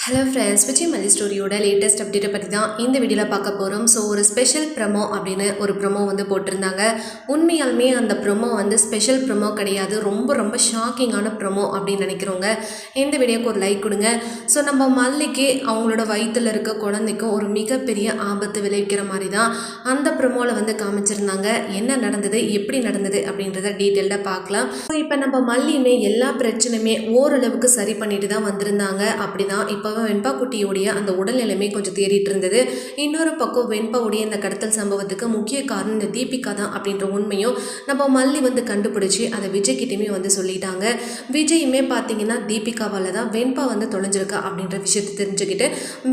Hello friends, Vijay மல்லி ஸ்டோரியோட latest அப்டேட்டை பற்றி தான் இந்த வீடியோவில் பார்க்க போகிறோம். ஸோ ஒரு ஸ்பெஷல் ப்ரமோ அப்படின்னு ஒரு ப்ரமோ வந்து போட்டிருந்தாங்க. உண்மையாலுமே அந்த ப்ரமோ வந்து ஸ்பெஷல் ப்ரமோ கிடையாது, ரொம்ப ரொம்ப ஷாக்கிங்கான ப்ரமோ அப்படின்னு நினைக்கிறவங்க இந்த வீடியோக்கு ஒரு லைக் கொடுங்க. ஸோ நம்ம மல்லிக்கு அவங்களோட வயிற்றில் இருக்க குழந்தைக்கும் ஒரு மிகப்பெரிய ஆபத்து விளைவிக்கிற மாதிரி தான் அந்த ப்ரமோவில் வந்து காமிச்சிருந்தாங்க. என்ன நடந்தது, எப்படி நடந்தது அப்படின்றத டீட்டெயில்டாக பார்க்கலாம். ஸோ இப்போ நம்ம மல்லியுமே எல்லா பிரச்சனையுமே ஓரளவுக்கு சரி பண்ணிட்டு தான் வந்திருந்தாங்க. அப்படி தான் இப்போ வெண்பா குட்டியோடைய அந்த உடல்நிலைமை கொஞ்சம் தேறிட்டு இருந்தது. இன்னொரு பக்கம் வெண்பாவுடைய இந்த கடத்தல் சம்பவத்துக்கு முக்கிய காரணம் இந்த தீபிகா தான் அப்படின்ற உண்மையும் நம்ம மல்லி வந்து கண்டுபிடிச்சி அதை விஜய் கிட்டேயுமே வந்து சொல்லிட்டாங்க. விஜயுமே பார்த்தீங்கன்னா தீபிகாவால் தான் வெண்பா வந்து தொலைஞ்சிருக்கா அப்படின்ற விஷயத்தை தெரிஞ்சுக்கிட்டு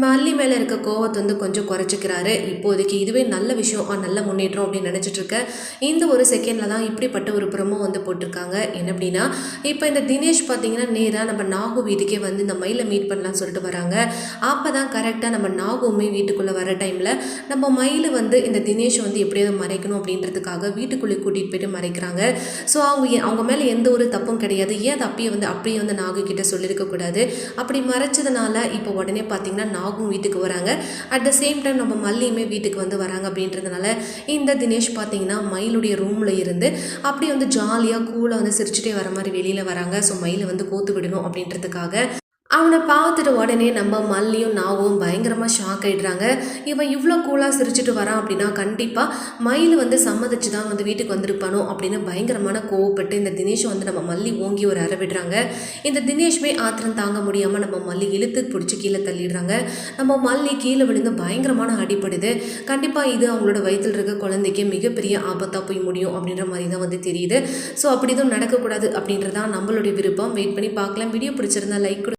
மல்லி மேலே இருக்க கோவத்தை வந்து கொஞ்சம் குறைச்சிக்கிறாரு. இப்போதைக்கு இதுவே நல்ல விஷயம், நல்ல முன்னேற்றம் அப்படின்னு நினச்சிட்டு இருக்க இந்த ஒரு செகண்டில் தான் இப்படிப்பட்ட ஒரு ப்ரமோ வந்து போட்டிருக்காங்க. என்ன அப்படின்னா, இப்போ இந்த தினேஷ் பார்த்தீங்கன்னா நேராக நம்ம நாகு வீட்டுக்கே வந்து இந்த மயிலை மீட் பண்ணலாம்னு சொல்லிட்டு வராங்க. அப்போ தான் கரெக்டாக நம்ம நாகுமே வீட்டுக்குள்ளே வர டைமில் நம்ம மயில் வந்து இந்த தினேஷ் வந்து எப்படியாவது மறைக்கணும் அப்படின்றதுக்காக வீட்டுக்குள்ளே கூட்டிகிட்டு போயிட்டு மறைக்கிறாங்க. ஸோ அவங்க மேலே எந்த ஒரு தப்பும் கிடையாது. ஏன் அது அப்படியே வந்து நாகு கிட்ட சொல்லியிருக்கக்கூடாது. அப்படி மறைச்சதுனால இப்போ உடனே பார்த்தீங்கன்னா நாகும் வீட்டுக்கு வராங்க. அட் த சேம் டைம் நம்ம மல்லியுமே வீட்டுக்கு வந்து வராங்க. அப்படின்றதுனால இந்த தினேஷ் பார்த்தீங்கன்னா மயிலுடைய ரூமில் இருந்து அப்படியே வந்து ஜாலியாக கூலாக வந்து சிரிச்சுட்டே வர மாதிரி வெளியில் வராங்க. ஸோ மயிலை வந்து கோத்து விடணும் அப்படின்றதுக்காக அவனை பார்த்துட்டு உடனே நம்ம மல்லியும் நாவும் பயங்கரமாக ஷாக் ஆகிடுறாங்க. இவன் இவ்வளோ கூலாக சிரிச்சுட்டு வரான் அப்படின்னா கண்டிப்பாக மயில் வந்து சம்மதிச்சு தான் வந்து வீட்டுக்கு வந்திருப்பானோ அப்படின்னு பயங்கரமான கோவப்பட்டு இந்த தினேஷை வந்து நம்ம மல்லி ஓங்கி ஒரு அற விடுறாங்க. இந்த தினேஷ்மே ஆத்திரம் தாங்க முடியாமல் நம்ம மல்லி இழுத்து பிடிச்சி கீழே தள்ளிடுறாங்க. நம்ம மல்லி கீழே விழுந்து பயங்கரமான அடிப்படுது. கண்டிப்பாக இது அவங்களோட வயிற்றில் இருக்க குழந்தைக்கு மிகப்பெரிய ஆபத்தாக போய் முடியும் அப்படின்ற மாதிரி தான் வந்து தெரியுது. ஸோ அப்படி எதுவும் நடக்கக்கூடாது அப்படின்றதான் நம்மளுடைய விருப்பம். வெயிட் பண்ணி பார்க்கலாம். வீடியோ பிடிச்சிருந்தா லைக்